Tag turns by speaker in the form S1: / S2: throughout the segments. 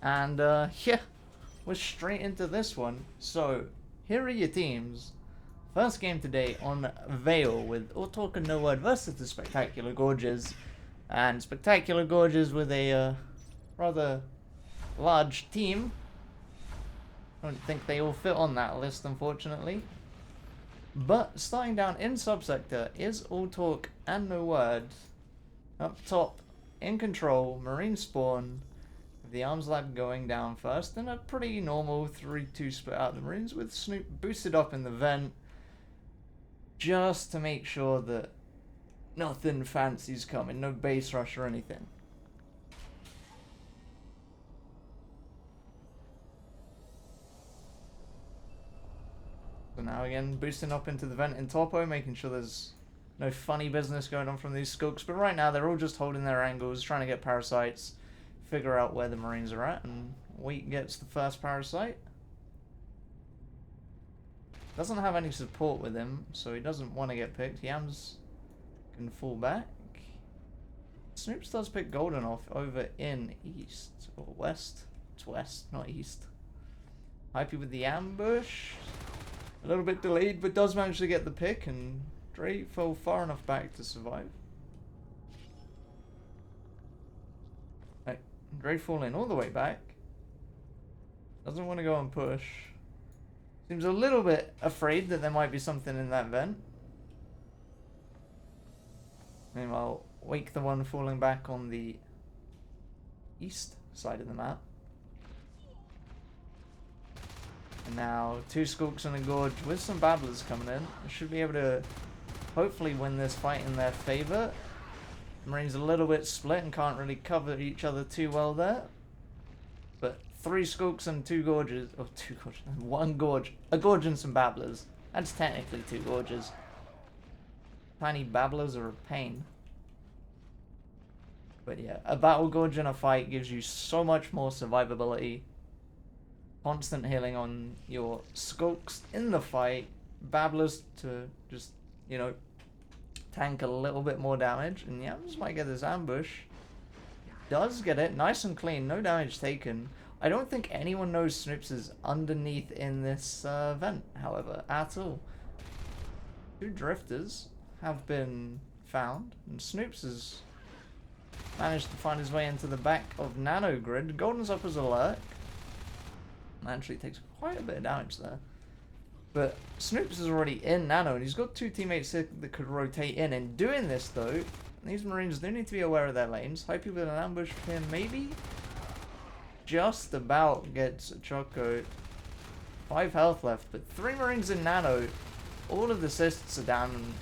S1: And yeah, we're straight into this one. So here are your teams. First game today on Vale with All Talk and No Word versus the Spectacular Gorges. And Spectacular Gorges with a rather large team. I don't think they all fit on that list, unfortunately. But starting down in subsector is All Talk and No Word. Up top, in control, Marine Spawn. The Arms Lab going down first, and a pretty normal 3-2 split out of the Marines with Snoop boosted up in the vent. Just to make sure that nothing fancy's coming, no base rush or anything. So now again, boosting up into the vent in topo, making sure there's no funny business going on from these skulks. But right now, they're all just holding their angles, trying to get parasites, figure out where the Marines are at, and Wheat gets the first parasite. Doesn't have any support with him, so he doesn't want to get picked. Yams can fall back. Snoops does pick Golden off over in east, or west. It's west, not east. Hypey with the ambush. A little bit delayed, but does manage to get the pick, and Dre fell far enough back to survive. Right, Dre falling all the way back. Doesn't want to go and push. Seems a little bit afraid that there might be something in that vent. Meanwhile, Wake the one falling back on the east side of the map. And now, two Skulks and a Gorge with some Babblers coming in. They should be able to hopefully win this fight in their favor. Marines a little bit split and can't really cover each other too well there. But 3 Skulks and 2 Gorges, or 2 Gorges, 1 Gorge. A Gorge and some Babblers. That's technically 2 Gorges. Tiny Babblers are a pain. But yeah, a Battle Gorge in a fight gives you so much more survivability. Constant healing on your Skulks in the fight. Babblers to just, you know, tank a little bit more damage. And yeah, just might get this ambush. Does get it. Nice and clean. No damage taken. I don't think anyone knows Snoops is underneath in this vent, however, at all. 2 Drifters have been found. And Snoops has managed to find his way into the back of Nano Grid. Golden's up as alert. Actually takes quite a bit of damage there. But Snoops is already in Nano, and he's got 2 teammates that could rotate in. In doing this, though, these Marines do need to be aware of their lanes. Hypey with an ambush pin, maybe just about gets a Choco. 5 health left, but 3 Marines in Nano. All of the assists are down, and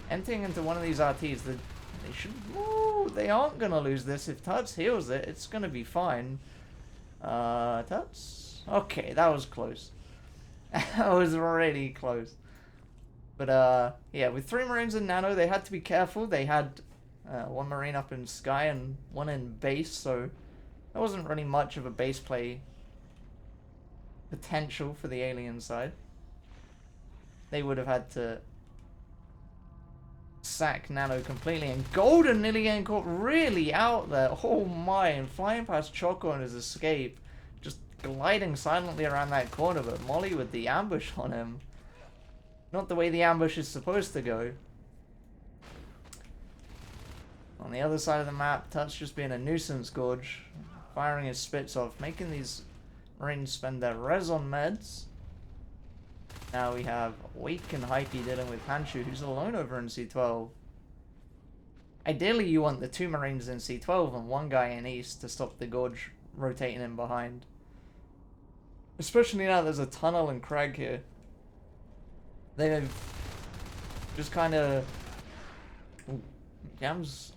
S1: emptying into one of these RTs. They should. Ooh, they aren't gonna lose this if Tuts heals it. It's gonna be fine. Tuts. Okay, that was close. That was really close. But yeah, with 3 Marines in Nano, they had to be careful. They had 1 Marine up in Sky and 1 in base, so there wasn't really much of a base play potential for the alien side. They would have had to sack Nano completely, and Golden nearly getting caught really out there. Oh my, and flying past Choco on his escape. Gliding silently around that corner, but Molly with the ambush on him. Not the way the ambush is supposed to go. On the other side of the map, Tuts just being a nuisance Gorge. Firing his spits off, making these Marines spend their res on meds. Now we have Wake and Hypey dealing with Hanshu, who's alone over in C12. Ideally, you want the 2 Marines in C12 and 1 guy in East to stop the Gorge rotating in behind. Especially now there's a tunnel and crag here. They've just kind of... Yams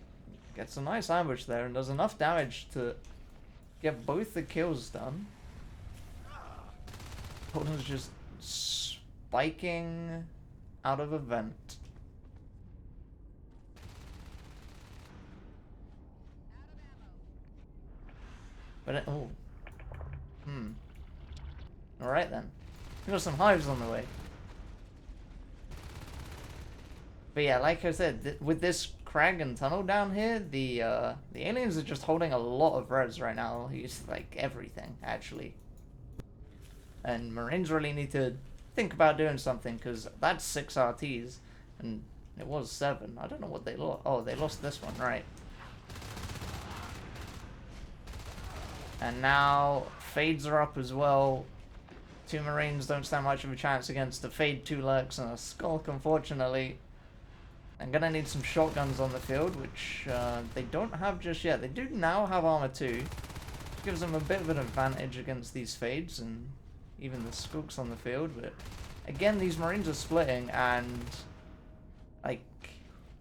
S1: gets a nice ambush there and does enough damage to get both the kills done. Golden's just spiking out of a vent. But it... Oh. Alright then. We got some hives on the way. But yeah, like I said, with this crag and tunnel down here, the aliens are just holding a lot of res right now. He's like everything, actually. And Marines really need to think about doing something, because that's 6 RTs, and it was 7. I don't know what they lost. Oh, they lost this one, right. And now Fades are up as well. 2 Marines don't stand much of a chance against a Fade, 2 Lurks, and a Skulk, unfortunately. I'm gonna need some shotguns on the field, which they don't have just yet. They do now have armor 2. Gives them a bit of an advantage against these Fades and even the Skulks on the field, but again, these Marines are splitting, and like,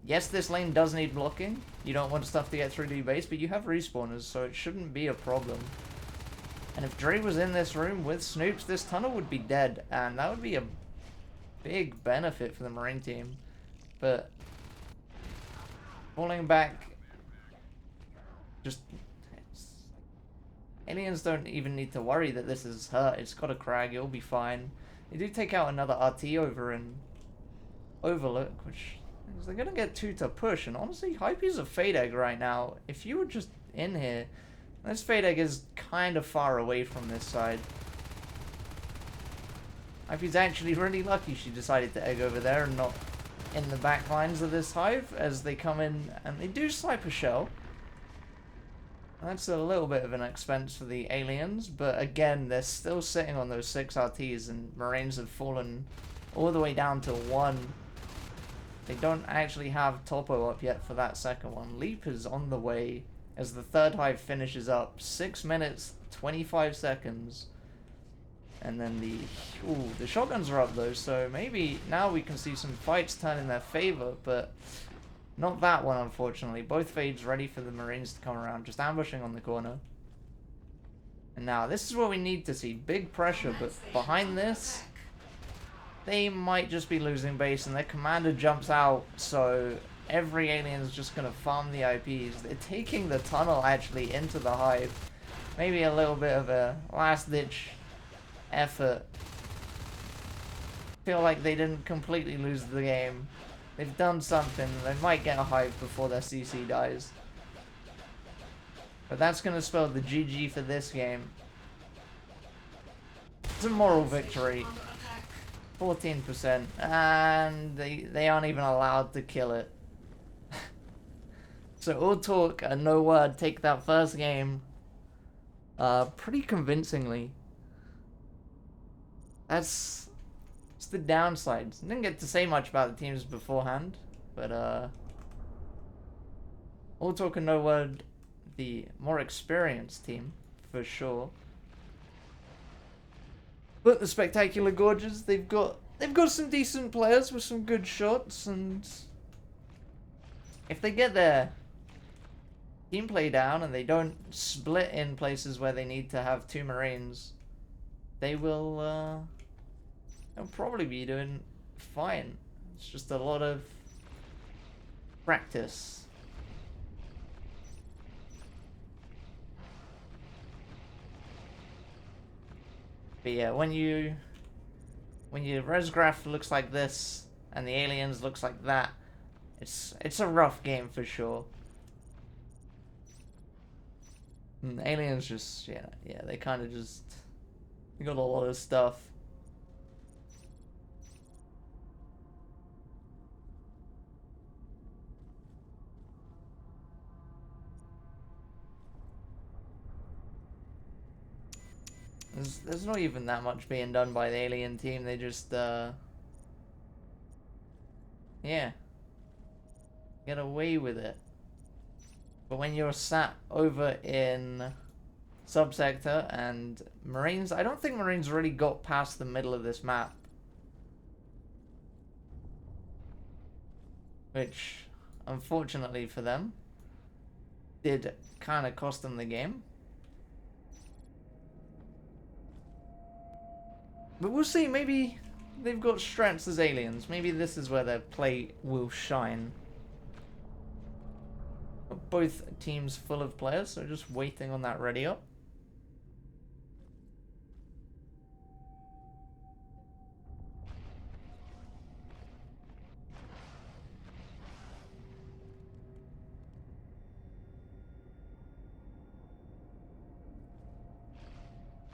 S1: yes, this lane does need blocking. You don't want stuff to get through to your base, but you have respawners, so it shouldn't be a problem. And if Dre was in this room with Snoops, this tunnel would be dead, and that would be a big benefit for the Marine team. But falling back, just aliens don't even need to worry that this is hurt. It's got a crag, it'll be fine. They do take out another RT over in Overlook, which means they're gonna get 2 to push. And honestly, Hype's a Fade Egg right now. If you were just in here, this Fade Egg is kind of far away from this side. Hype's actually really lucky she decided to egg over there and not in the back lines of this hive as they come in, and they do snipe a shell. That's a little bit of an expense for the aliens, but again, they're still sitting on those 6 RTs, and Marines have fallen all the way down to 1. They don't actually have Topo up yet for that second one. Leap is on the way as the third hive finishes up. 6 minutes, 25 seconds. And then the shotguns are up though, so maybe now we can see some fights turn in their favor, but not that one, unfortunately. Both Fades ready for the Marines to come around, just ambushing on the corner. And now, this is what we need to see. Big pressure, but behind this, they might just be losing base, and their commander jumps out, so every alien's just going to farm the IPs. They're taking the tunnel, actually, into the hive. Maybe a little bit of a last-ditch effort. Feel like they didn't completely lose the game. They've done something. They might get a hive before their CC dies. But that's going to spell the GG for this game. It's a moral victory. 14%. And they aren't even allowed to kill it. So all talk and no word take that first game pretty convincingly. That's the downsides. I didn't get to say much about the teams beforehand, but all talk and no word, the more experienced team for sure. But the Spectacular Gorges, they've got some decent players with some good shots, and if they get their team play down and they don't split in places where they need to have 2 Marines, they will they'll probably be doing fine. It's just a lot of practice. But yeah, when your res graph looks like this and the aliens looks like that, it's a rough game for sure. And the aliens just yeah, they kind of just got a lot of stuff. There's not even that much being done by the alien team. They just yeah, get away with it. But when you're sat over in subsector and Marines, I don't think Marines really got past the middle of this map, which unfortunately for them did kind of cost them the game. But we'll see, maybe they've got strengths as aliens. Maybe this is where their play will shine. Both teams full of players, so just waiting on that ready up.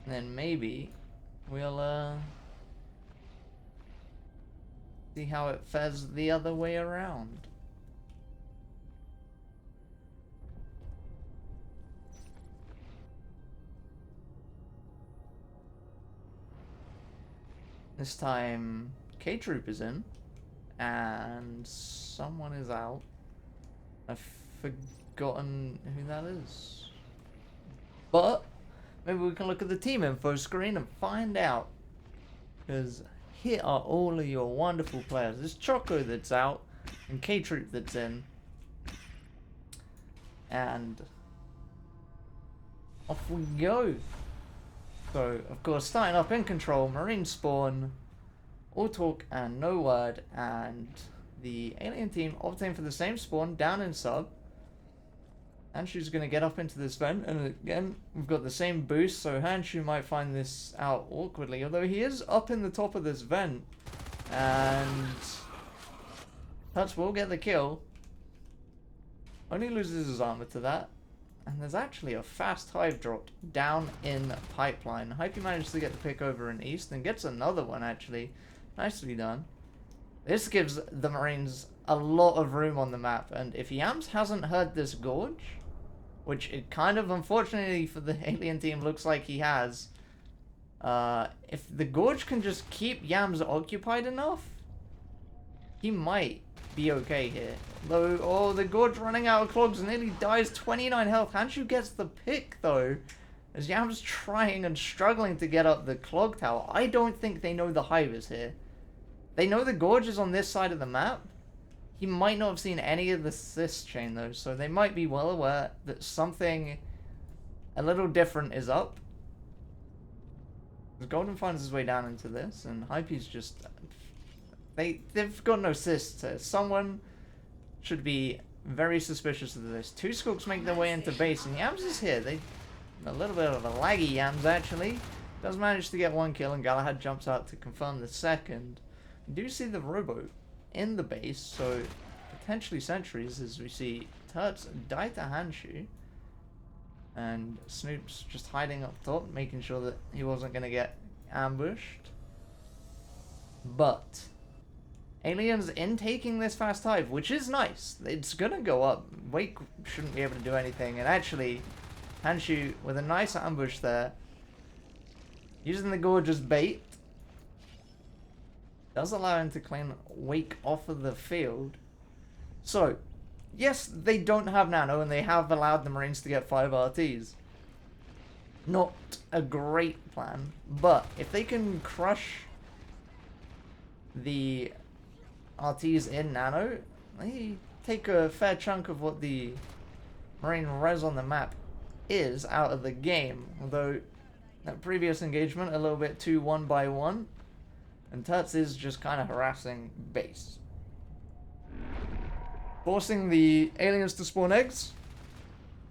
S1: And then maybe we'll see how it fares the other way around. This time, K-Troop is in, and someone is out. I've forgotten who that is. But maybe we can look at the team info screen and find out. Because here are all of your wonderful players. There's Choco that's out, and K-Troop that's in. And off we go. So, of course, starting up in control, Marine Spawn, all talk and no word, and the alien team opting for the same spawn down in sub. Hanshu's going to get up into this vent, and again, we've got the same boost, so Hanshu might find this out awkwardly, although he is up in the top of this vent, and Tuts will get the kill. Only loses his armor to that. And there's actually a fast hive dropped down in pipeline. Hypey managed to get the pick over in east and gets another one actually. Nicely done. This gives the Marines a lot of room on the map. And if Yams hasn't heard this gorge, which it kind of unfortunately for the alien team looks like he has, if the gorge can just keep Yams occupied enough, he might be okay here. Though, oh, the gorge running out of clogs and nearly dies. 29 health. Hanshu gets the pick though, as Yam's trying and struggling to get up the clog tower. I don't think they know the hive is here. They know the gorge is on this side of the map. He might not have seen any of the cis chain though, so they might be well aware that something a little different is up. Golden finds his way down into this, and Hype's just... They've got no cis. Someone should be very suspicious of this. Two Skulks make their way into base, and Yams is here. A little bit of a laggy Yams, actually. Does manage to get one kill, and Galahad jumps out to confirm the second. We do see the rowboat in the base, so potentially sentries, as we see Tuts die to Hanshu. And Snoop's just hiding up top, making sure that he wasn't going to get ambushed. But aliens in taking this fast hive, which is nice. It's gonna go up. Wake shouldn't be able to do anything. And actually, Hanshu with a nice ambush there, using the gorge as bait, does allow him to claim Wake off of the field. So, yes, they don't have nano, and they have allowed the Marines to get 5 RTs. Not a great plan, but if they can crush the RTs in nano, they take a fair chunk of what the Marine res on the map is out of the game. Although that previous engagement a little bit too 1-by-1, and Tuts is just kind of harassing base, forcing the aliens to spawn eggs.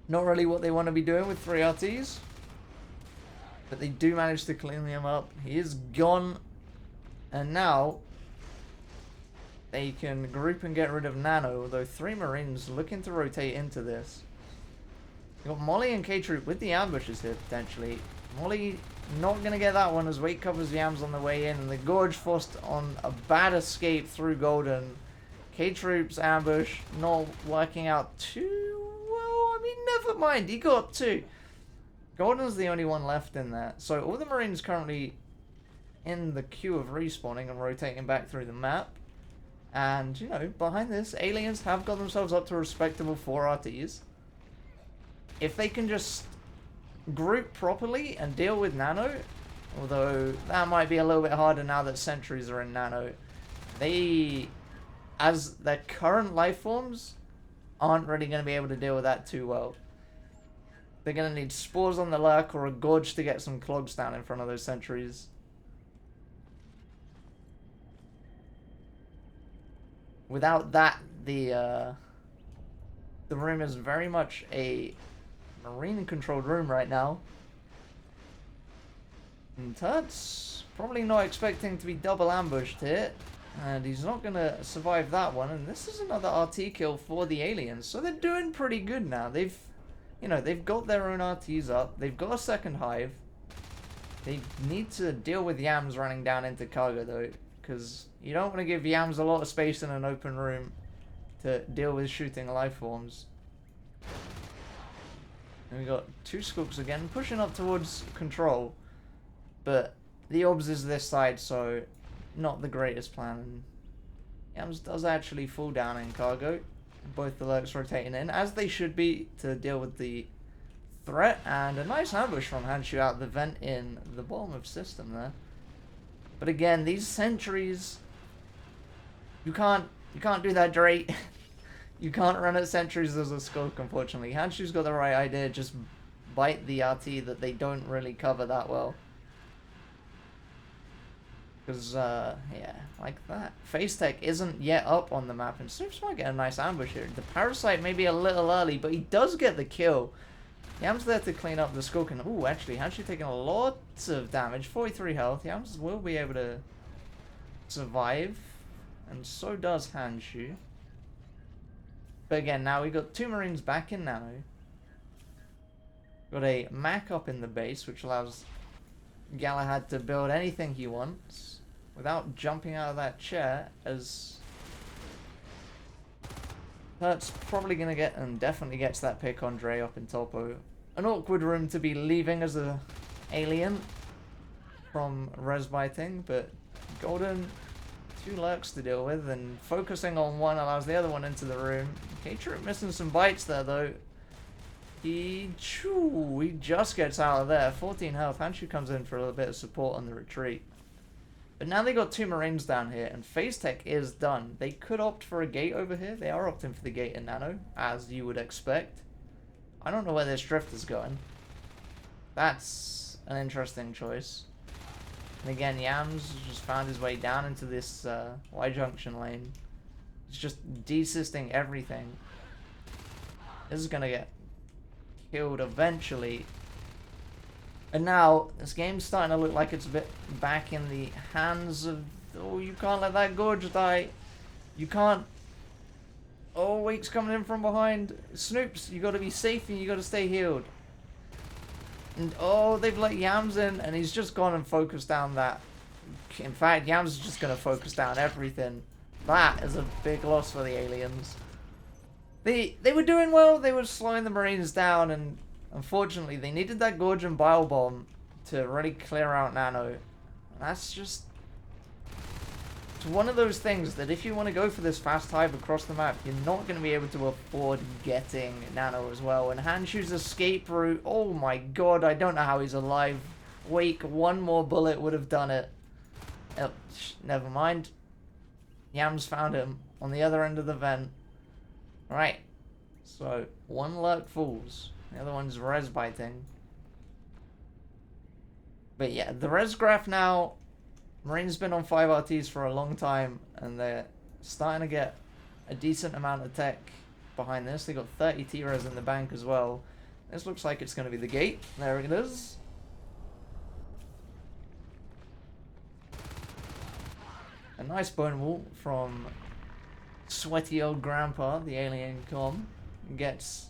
S1: Not really what they want to be doing with 3 RTs, but they do manage to clean him up. He is gone, and now they can group and get rid of Nano, although 3 Marines looking to rotate into this. You've got Molly and K-Troop with the ambushes here, potentially. Molly not going to get that one as Wake covers Yams on the way in, and the Gorge forced on a bad escape through Golden. K-Troop's ambush not working out too well. I mean, never mind, he got 2. Golden's the only one left in there. So all the Marines currently in the queue of respawning and rotating back through the map. And, you know, behind this, aliens have got themselves up to a respectable 4 RTs. If they can just group properly and deal with Nano, although that might be a little bit harder now that sentries are in Nano, they, as their current life forms, aren't really going to be able to deal with that too well. They're going to need spores on the lurk or a gorge to get some clogs down in front of those sentries. Without that, the room is very much a Marine-controlled room right now. And Tuts probably not expecting to be double ambushed here, and he's not going to survive that one. And this is another RT kill for the aliens, so they're doing pretty good now. They've got their own RTs up. They've got a second hive. They need to deal with Yams running down into cargo, though, because you don't want to give Yams a lot of space in an open room to deal with shooting life forms. And we got 2 Skooks again, pushing up towards control. But the Orbs is this side, so not the greatest plan. And Yams does actually fall down in cargo. Both the lurks rotating in, as they should be, to deal with the threat. And a nice ambush from Hanshu out the vent in the bottom of system there. But again, these sentries, you can't do that, Drake. You can't run at sentries as a Skook, unfortunately. Hanshu's got the right idea, just bite the RT that they don't really cover that well. Because, yeah, like that. Phase Tech isn't yet up on the map, and Snoops might get a nice ambush here. The Parasite may be a little early, but he does get the kill. Yams there to clean up the Skook, and ooh, actually, Hanshu taking a lot of damage. 43 health. Yams will be able to survive, and so does Hanshu. But again, now we got 2 Marines back in Nano. Got a Mac up in the base, which allows Galahad to build anything he wants without jumping out of that chair, as Hurt's probably going to get, and definitely gets that pick on Dre up in Topo. An awkward room to be leaving as a alien from res biting, but Golden, 2 lurks to deal with, and focusing on one allows the other one into the room. K-Troop missing some bites there, though. He just gets out of there. 14 health. Hanshu comes in for a little bit of support on the retreat. But now they got 2 Marines down here, and Phase Tech is done. They could opt for a gate over here. They are opting for the gate in Nano, as you would expect. I don't know where this drift is going. That's an interesting choice. And again, Yams just found his way down into this Y-junction lane. He's just desisting everything. This is going to get killed eventually. And now, this game's starting to look like it's a bit back in the hands of... Oh, you can't let that Gorge die. You can't... Oh, Wake's coming in from behind. Snoops, you gotta be safe and you gotta stay healed. And oh, they've let Yams in, and he's just gone and focused down that. In fact, Yams is just gonna focus down everything. That is a big loss for the aliens. They were doing well, they were slowing the Marines down, and unfortunately they needed that Gorge and Bile Bomb to really clear out Nano. And that's just... It's one of those things that if you want to go for this fast hive across the map, you're not going to be able to afford getting Nano as well. And Hanshu's escape route, oh my god, I don't know how he's alive. Wake, one more bullet would have done it. Oh, never mind. Yams found him on the other end of the vent. Right, so 1 lurk falls. The other one's res biting. But yeah, the res graph now... Marine's been on 5 RTs for a long time, and they're starting to get a decent amount of tech behind this. They got 30 T-res in the bank as well. This looks like it's going to be the gate. There it is. A nice bone wall from sweaty old grandpa, the alien com. Gets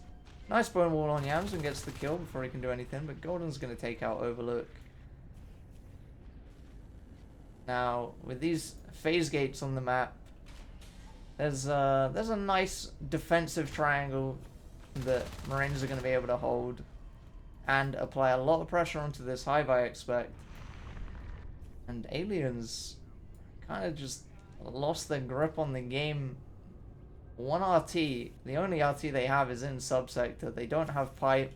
S1: nice bone wall on Yams and gets the kill before he can do anything, but Golden's going to take out Overlook. Now, with these phase gates on the map, there's a nice defensive triangle that Marines are going to be able to hold and apply a lot of pressure onto this hive, I expect. And aliens kind of just lost their grip on the game. 1 RT, the only RT they have is in subsector. They don't have pipe.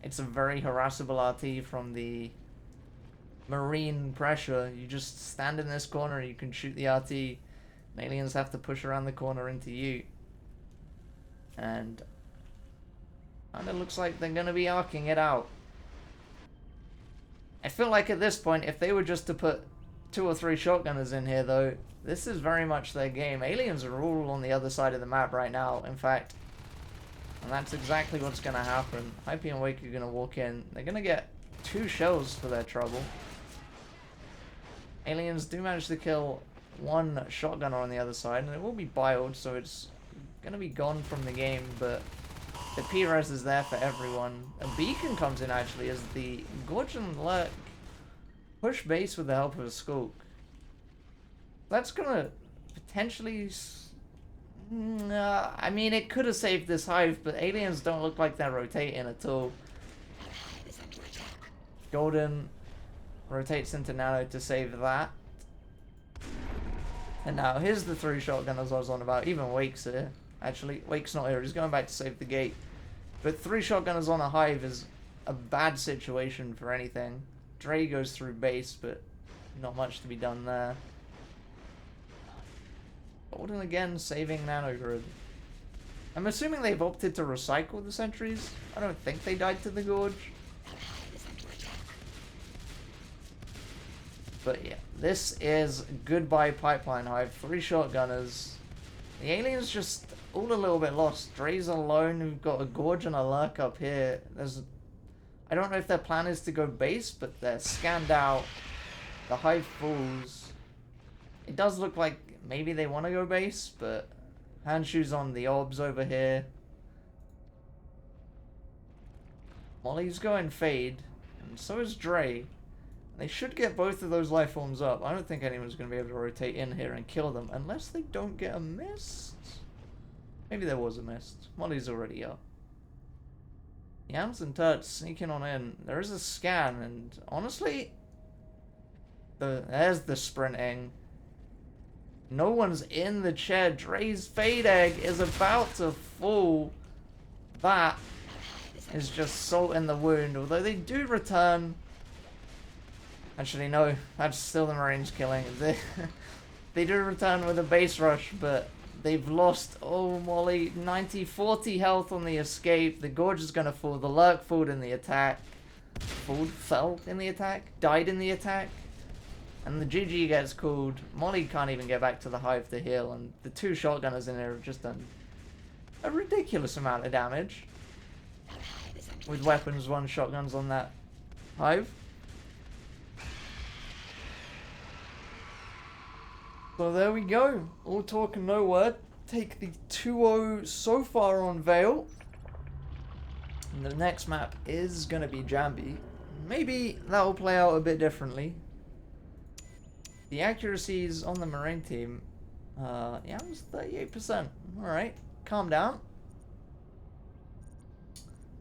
S1: It's a very harassable RT from the Marine pressure. You just stand in this corner and you can shoot the RT. And aliens have to push around the corner into you. And it looks like they're going to be arcing it out. I feel like at this point, if they were just to put 2 or 3 shotgunners in here, though, this is very much their game. Aliens are all on the other side of the map right now, in fact. And that's exactly what's going to happen. Hype and Wake are going to walk in. They're going to get 2 shells for their trouble. Aliens do manage to kill 1 shotgunner on the other side, and it will be biled, so it's going to be gone from the game, but the P-res is there for everyone. A beacon comes in, actually, as the Gorge and Lurk push base with the help of a skulk. That's gonna potentially... I mean, it could have saved this hive, but aliens don't look like they're rotating at all. Golden rotates into Nano to save that. And now, here's the 3 shotgunners I was on about. Even Wake's here. Actually, Wake's not here. He's going back to save the gate. But 3 shotgunners on a hive is a bad situation for anything. Dre goes through base, but not much to be done there. Golden again, saving Nanogrid. I'm assuming they've opted to recycle the sentries. I don't think they died to the Gorge. But yeah, this is goodbye Pipeline Hive. 3 shotgunners. The aliens just all a little bit lost. Dre's alone. We've got a Gorge and a Lurk up here. I don't know if their plan is to go base, but they're scanned out. The hive falls. It does look like maybe they want to go base, but Handshoe's on the orbs over here. Molly's going fade, and so is Dre. They should get both of those life forms up. I don't think anyone's going to be able to rotate in here and kill them, unless they don't get a mist. Maybe there was a mist. Molly's already up. Yams and Turts sneaking on in. There is a scan, and honestly, there's the sprinting. No one's in the chair. Dre's Fade Egg is about to fall. That is just salt in the wound. Although they do return. Actually, no. That's still the Marines killing. They do return with a base rush, but they've lost, oh, Molly, 90-40 health on the escape. The Gorge is going to fall. The Lurk fell in the attack. Fell in the attack? Died in the attack? And the GG gets called. Molly can't even get back to the hive to heal, and the 2 shotgunners in there have just done a ridiculous amount of damage. With weapons, 1 shotguns on that hive. So there we go. All talk and no word. Take the 2-0 so far on Vale. And the next map is going to be Jambi. Maybe that will play out a bit differently. The accuracies on the Marine team, yeah, it was 38%. Alright, calm down.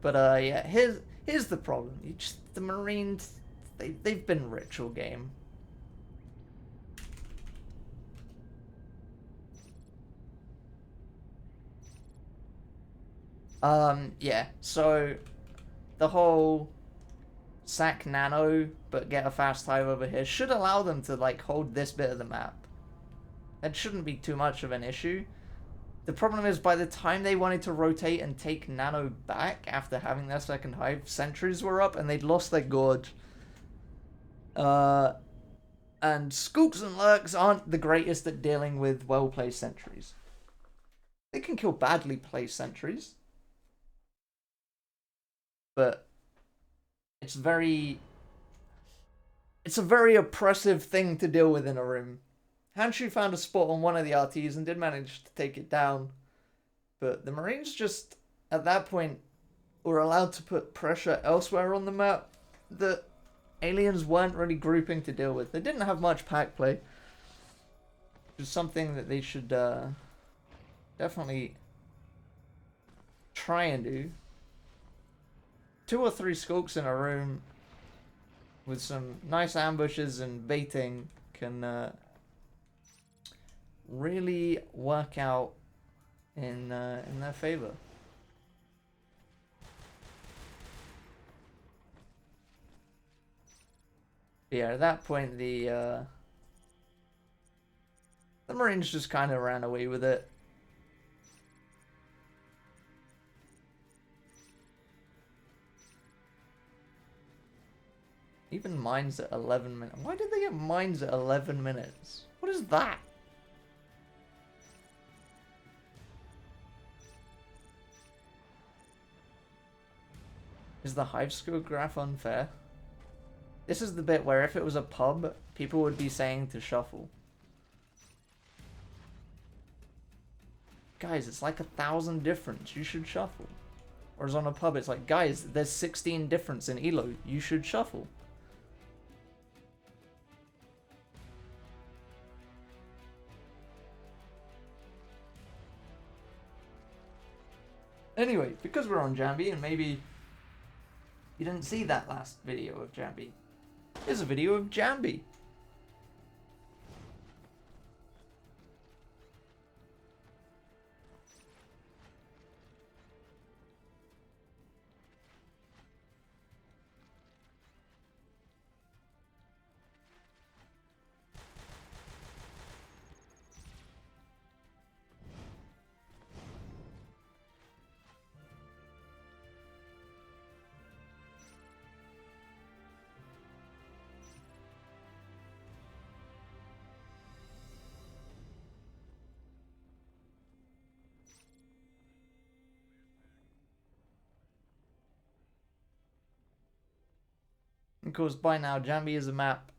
S1: But yeah, here's the problem. The Marines, they've been rich all game. Yeah, so the whole sack Nano but get a fast hive over here should allow them to like hold this bit of the map. That shouldn't be too much of an issue. The problem is by the time they wanted to rotate and take Nano back after having their second hive, sentries were up and they'd lost their Gorge. And Scoops and Lurks aren't the greatest at dealing with well-placed sentries. They can kill badly placed sentries. But it's a very oppressive thing to deal with in a room. Handshoe found a spot on one of the RTs and did manage to take it down. But the Marines just, at that point, were allowed to put pressure elsewhere on the map that aliens weren't really grouping to deal with. They didn't have much pack play. Which is something that they should definitely try and do. 2 or 3 skulks in a room with some nice ambushes and baiting can really work out in their favor. Yeah, at that point the Marines just kind of ran away with it. Even mines at 11 minutes. Why did they get mines at 11 minutes? What is that? Is the hive skill graph unfair? This is the bit where if it was a pub, people would be saying to shuffle. Guys, it's like 1,000 difference. You should shuffle. Whereas on a pub, it's like, guys, there's 16 difference in elo. You should shuffle. Anyway, because we're on Jambi, and maybe you didn't see that last video of Jambi, here's a video of Jambi. Of course, by now, Jambi is a map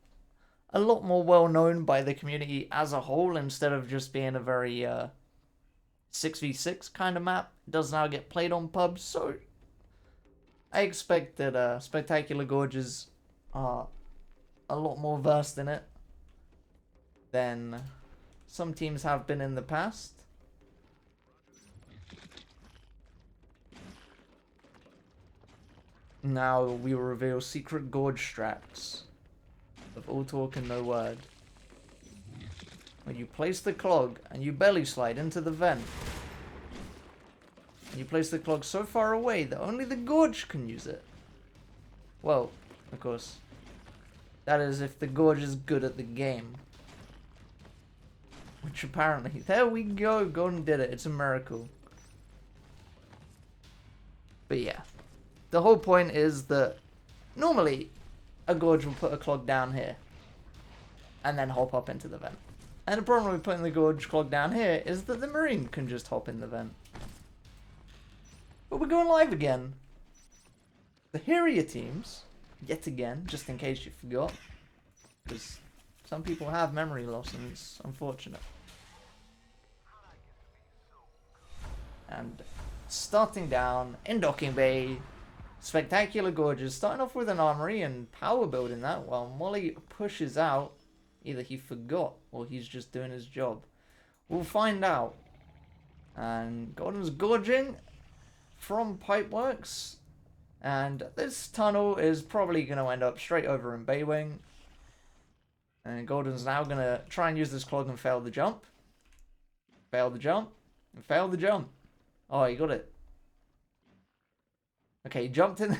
S1: a lot more well known by the community as a whole, instead of just being a very 6v6 kind of map. It does now get played on pubs, so I expect that Spectacular Gorges are a lot more versed in it than some teams have been in the past. Now we will reveal secret gorge strats of all talk and no word. When you place the clog and you belly slide into the vent, and you place the clog so far away that only the gorge can use it. Well, of course, that is if the gorge is good at the game. Which apparently, there we go, Golden did it, it's a miracle. But yeah. The whole point is that normally a gorge will put a clog down here and then hop up into the vent. And the problem with putting the gorge clog down here is that the marine can just hop in the vent. But we're going live again. So here are your teams, yet again, just in case you forgot. Because some people have memory loss and it's unfortunate. And starting down in Docking Bay, Spectacular Gorges starting off with an armory and power building that while Molly pushes out. Either he forgot or he's just doing his job. We'll find out. And Gordon's gorging from Pipeworks. And this tunnel is probably going to end up straight over in Baywing. And Gordon's now going to try and use this clog and fail the jump. Fail the jump. And fail the jump. Oh, he got it. Okay, he jumped in.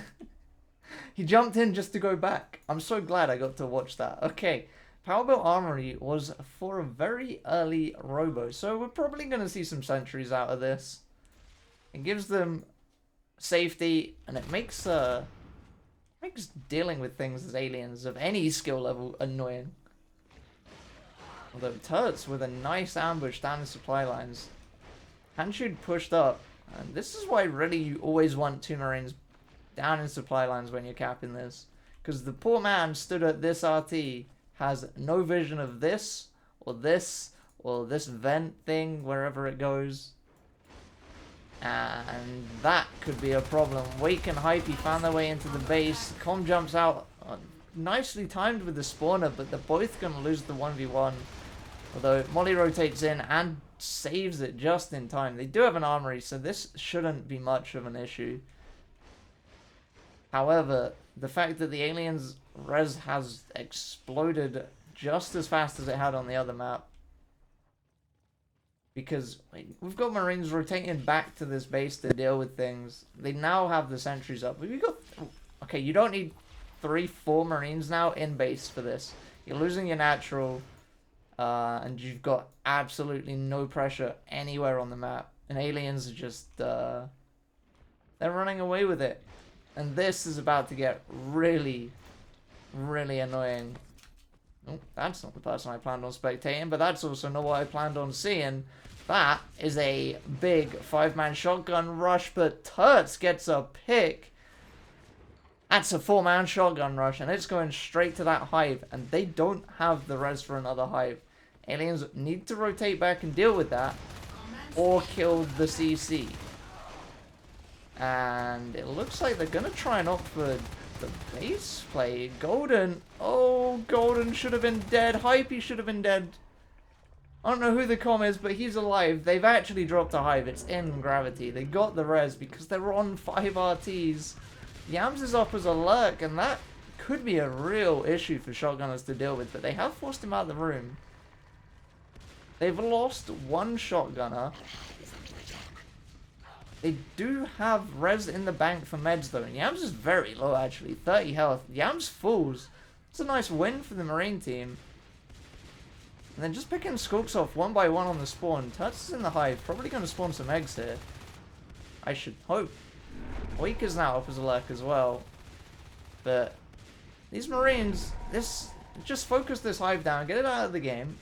S1: He jumped in just to go back. I'm so glad I got to watch that. Okay, Power Built Armory was for a very early robo, so we're probably going to see some sentries out of this. It gives them safety, and it makes dealing with things as aliens of any skill level annoying. Although it hurts with a nice ambush down the supply lines. Handshoot pushed up. And this is why really you always want two marines down in supply lines when you're capping this. Because the poor man stood at this RT has no vision of this or this vent thing wherever it goes. And that could be a problem. Wake and Hypey found their way into the base. Com jumps out nicely timed with the spawner, but they're both going to lose the 1v1. Although Molly rotates in and saves it just in time. They do have an armory, so this shouldn't be much of an issue. However, the fact that the aliens' res has exploded just as fast as it had on the other map. Because we've got marines rotating back to this base to deal with things. They now have the sentries up. We've got... Okay, you don't need 3-4 marines now in base for this. You're losing your natural... and you've got absolutely no pressure anywhere on the map. And aliens are just, they're running away with it. And this is about to get really, really annoying. Oh, that's not the person I planned on spectating, but that's also not what I planned on seeing. That is a big 5-man shotgun rush, but Turts gets a pick. That's a 4-man shotgun rush, and it's going straight to that hive, and they don't have the res for another hive. Aliens need to rotate back and deal with that, or kill the CC. And it looks like they're going to try and opt for the base play. Golden, oh, Golden should have been dead. Hypey should have been dead. I don't know who the com is, but he's alive. They've actually dropped a hive. It's in gravity. They got the res because they're on 5 RTs. Yams is up as a lurk, and that could be a real issue for shotgunners to deal with, but they have forced him out of the room. They've lost one shotgunner. They do have res in the bank for meds though, and Yams is very low actually, 30 health. Yams falls. It's a nice win for the Marine team. And then just picking Skulks off one by one on the spawn. Turts is in the hive, probably going to spawn some eggs here. I should hope. Weak is now up as a lurk as well. But these Marines, just focus this hive down, get it out of the game.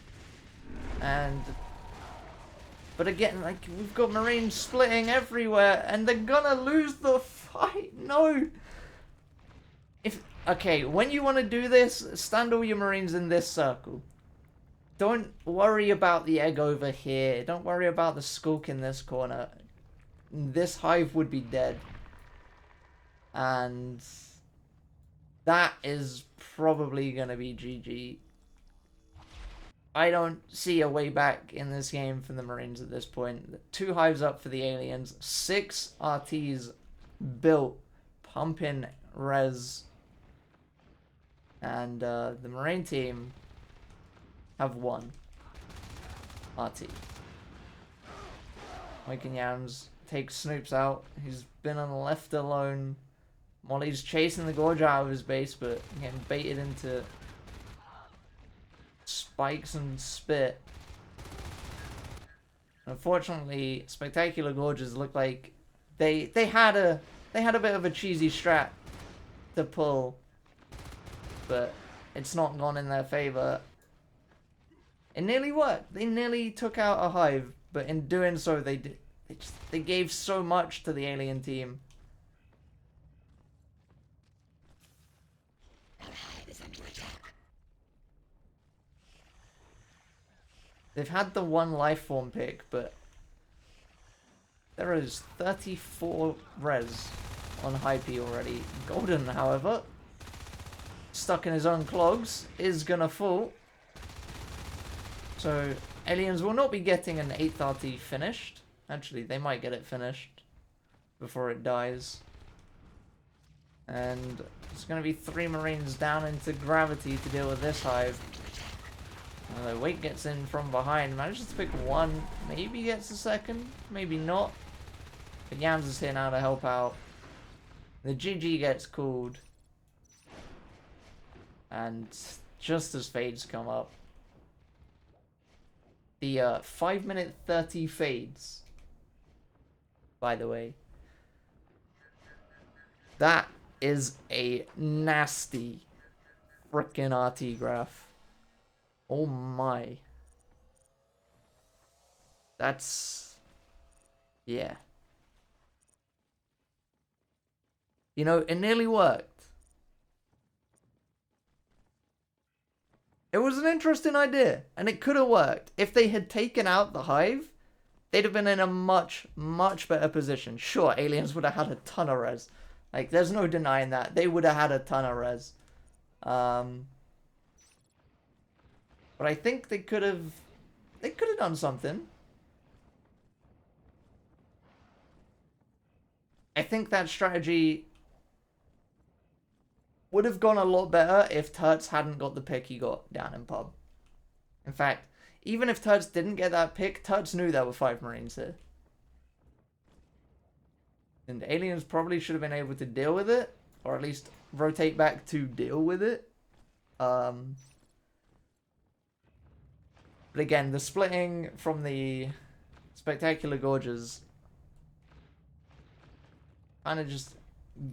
S1: But again, like, we've got Marines splitting everywhere, and they're gonna lose the fight. No. Okay, when you want to do this, stand all your Marines in this circle. Don't worry about the egg over here. Don't worry about the skulk in this corner. This hive would be dead. And that is probably going to be GG. I don't see a way back in this game for the Marines at this point. 2 hives up for the aliens. 6 RTs built. Pumping res. And the Marine team have 1 RT. Waking Yams takes Snoops out. He's been left alone. Molly's chasing the Gorge out of his base, but getting baited into spikes and spit. Unfortunately, TheSpectacularGorges look like they had a bit of a cheesy strat to pull, but it's not gone in their favor. It nearly worked. They nearly took out a hive, but in doing so, they gave so much to the alien team. They've had the 1 life form pick, but there is 34 res on High P already. Golden, however, stuck in his own clogs, is gonna fall. So, aliens will not be getting an 8th RT finished. Actually, they might get it finished before it dies. And it's going to be 3 Marines down into gravity to deal with this hive. The Wake gets in from behind, manages to pick 1, maybe gets a 2nd, maybe not. But Yams is here now to help out. The GG gets called. And just as fades come up, the 5-minute 30 fades, by the way. That is a nasty frickin' RT graph. Oh my. That's... yeah. You know, it nearly worked. It was an interesting idea, and it could have worked. If they had taken out the hive, they'd have been in a much, much better position. Sure, aliens would have had a ton of res. Like, there's no denying that. They would have had a ton of res. But I think they could have done something. I think that strategy would have gone a lot better if Turts hadn't got the pick he got down in pub. In fact, even if Turts didn't get that pick, Turts knew there were 5 Marines here. And aliens probably should have been able to deal with it, or at least rotate back to deal with it. But again, the splitting from the TheSpectacularGorges kind of just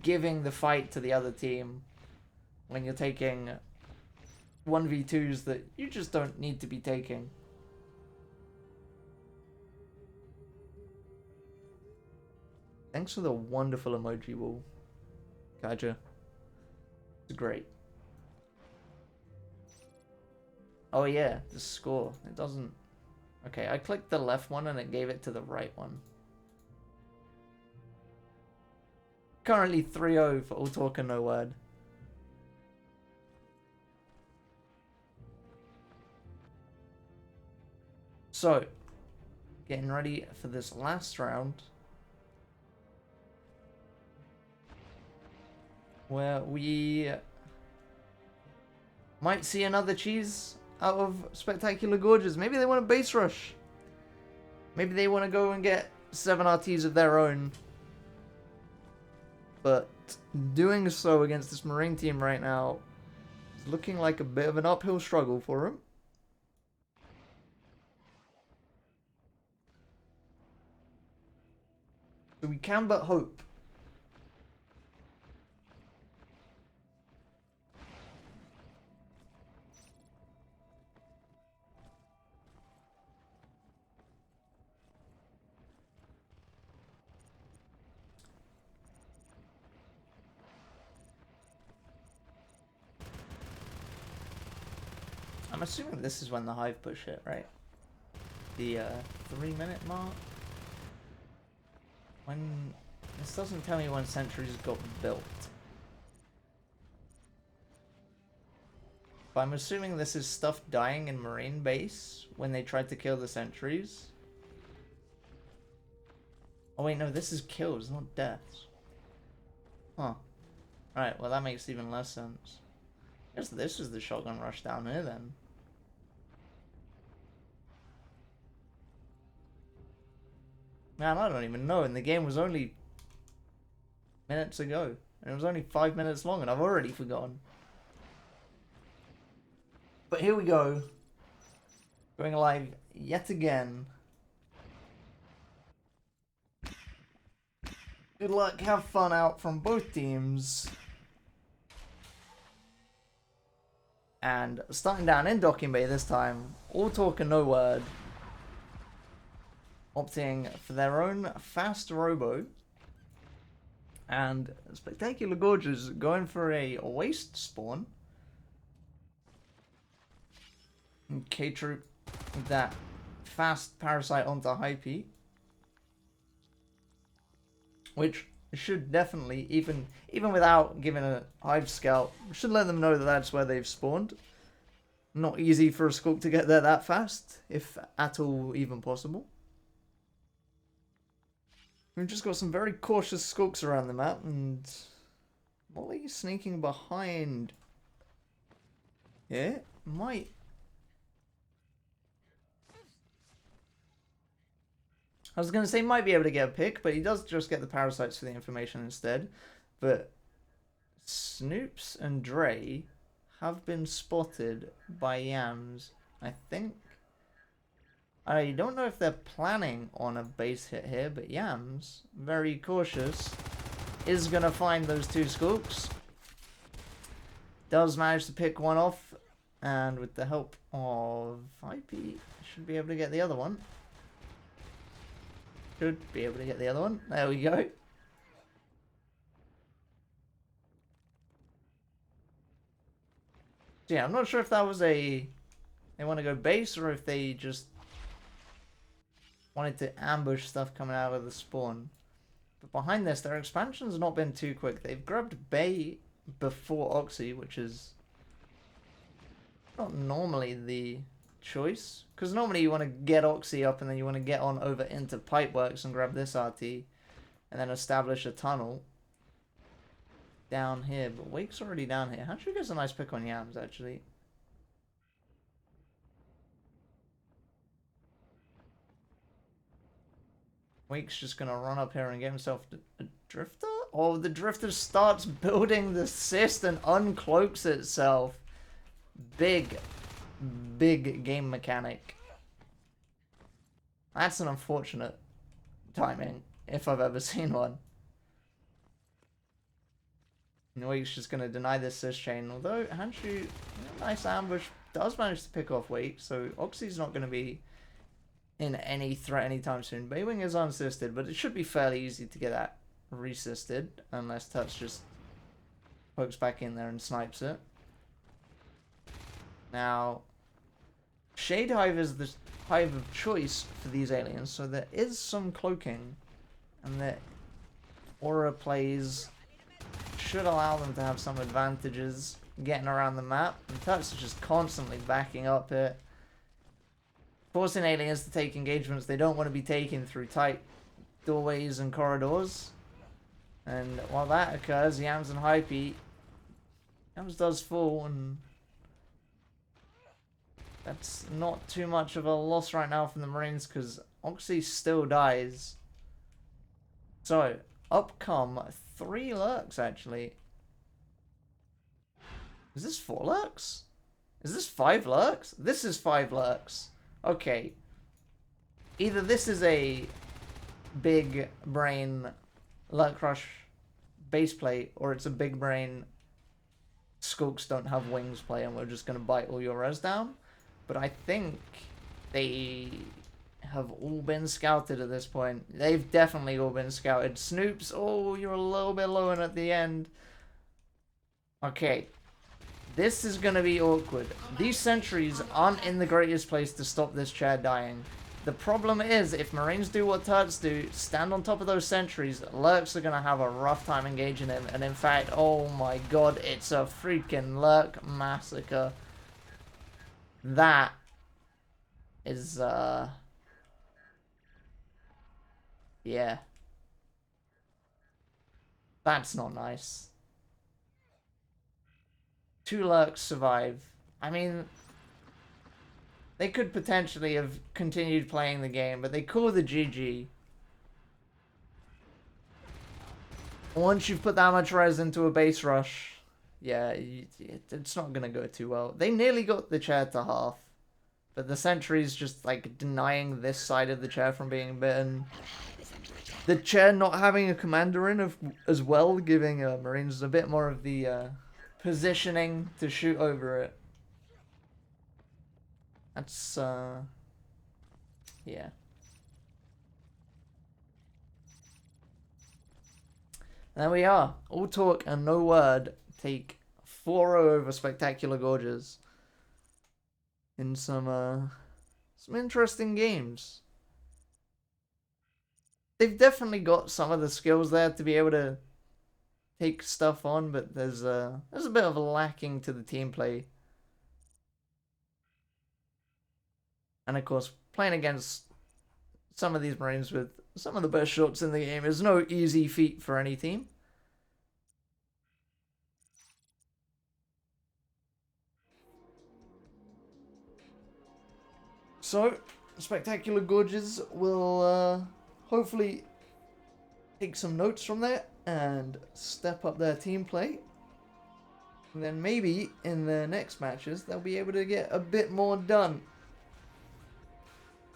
S1: giving the fight to the other team when you're taking 1v2s that you just don't need to be taking. Thanks for the wonderful emoji wall, Kaja. It's great. Oh yeah, the score. It doesn't... okay, I clicked the left one and it gave it to the right one. Currently 3-0 for all talk and no word. So, getting ready for this last round, where we might see another cheese out of TheSpectacularGorges. Maybe they want a base rush. Maybe they want to go and get 7 RTs of their own. But doing so against this Marine team right now is looking like a bit of an uphill struggle for them. So we can but hope. I'm assuming this is when the hive push hit, right? The 3-minute mark? When... This doesn't tell me when sentries got built. But I'm assuming this is stuff dying in Marine base when they tried to kill the sentries. Oh wait, no, this is kills, not deaths. Huh. Alright, well that makes even less sense. I guess this is the shotgun rush down here then. Man, I don't even know, and the game was only minutes ago. And it was only 5 minutes long, and I've already forgotten. But here we go. Going live yet again. Good luck, have fun out from both teams. And starting down in docking bay this time. All talk and no word. Opting for their own fast robo. And TheSpectacularGorges going for a waste spawn. And K-Troop with that fast parasite onto high P. Which should definitely, even without giving a hive scout, should let them know that that's where they've spawned. Not easy for a skulk to get there that fast, if at all even possible. We've just got some very cautious skulks around the map, and Molly sneaking behind. Yeah, might. I was going to say might be able to get a pick, but he does just get the parasites for the information instead. But Snoops and Dre have been spotted by Yams, I think. I don't know if they're planning on a base hit here, but Yams, very cautious, is going to find those 2 skulks. Does manage to pick one off, and with the help of IP, should be able to get the other one. Should be able to get the other one. There we go. So yeah, I'm not sure if that was they want to go base, or if they just wanted to ambush stuff coming out of the spawn. But behind this, their expansion's not been too quick. They've grabbed Bay before Oxy, which is not normally the choice. Because normally you want to get Oxy up and then you want to get on over into Pipeworks and grab this RT. And then establish a tunnel down here. But Wake's already down here. Hatchery gets a nice pick on Yams, actually. Wake's just going to run up here and get himself a Drifter? Oh, the Drifter starts building the cyst and uncloaks itself. Big game mechanic. That's an unfortunate timing, if I've ever seen one. Wake's just going to deny this cyst chain, although Hanshu, nice ambush, does manage to pick off Wake, so Oxy's not going to be in any threat anytime soon. Baywing is unsisted, but it should be fairly easy to get that resisted, unless Tuts just pokes back in there and snipes it. Now, Shade Hive is the hive of choice for these aliens, so there is some cloaking, and the aura plays should allow them to have some advantages getting around the map. And Tuts is just constantly backing up here. forcing aliens to take engagements they don't want to be taken through tight doorways and corridors. And while that occurs, Yams and Hypey, Yams does fall, and that's not too much of a loss right now from the Marines because Oxy still dies. So, up come 3 lurks actually. Is this 4 lurks? Is this 5 lurks? This is 5 lurks. Okay. Either this is a big brain lurk rush base play, or it's a big brain skulks don't have wings play and we're just going to bite all your res down. But I think they have all been scouted at this point. They've definitely all been scouted. Snoops, oh, you're a little bit low and at the end. Okay. This is going to be awkward. These sentries aren't in the greatest place to stop this chair dying. The problem is, if Marines do what turrets do, stand on top of those sentries, lurks are going to have a rough time engaging him. And in fact, oh my god, it's a freaking lurk massacre. That is, yeah. That's not nice. 2 lurks survive. I mean, they could potentially have continued playing the game, but they call the GG. Once you've put that much res into a base rush, yeah, it's not going to go too well. They nearly got the chair to half, but the sentry's just, like, denying this side of the chair from being bitten. The chair not having a commander in as well, giving Marines a bit more of the positioning to shoot over it. That's, yeah. There we are. All talk and no word take 4-0 over SpectacularGorges in some interesting games. They've definitely got some of the skills there to be able to take stuff on, but there's a bit of a lacking to the team play. And of course, playing against some of these Marines with some of the best shots in the game is no easy feat for any team. So, SpectacularGorges will hopefully take some notes from that and step up their team play. And then maybe in the next matches, they'll be able to get a bit more done.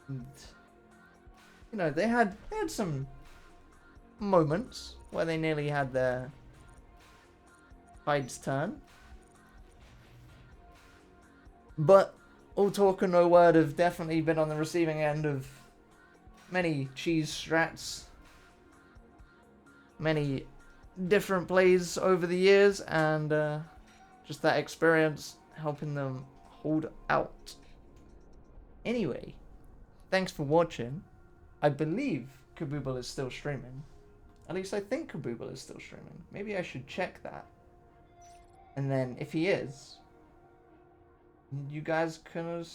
S1: And, you know, they had some moments where they nearly had their tides turn. But all talk and no word have definitely been on the receiving end of many cheese strats, many different plays over the years, and just that experience helping them hold out. Anyway, thanks for watching. I believe Kabooble is still streaming. At least I think Kabooble is still streaming. Maybe I should check that. And then if he is, you guys can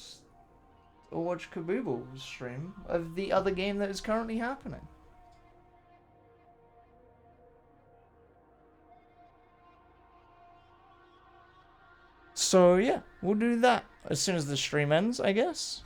S1: watch Kabooble's stream of the other game that is currently happening. So yeah, we'll do that as soon as the stream ends, I guess.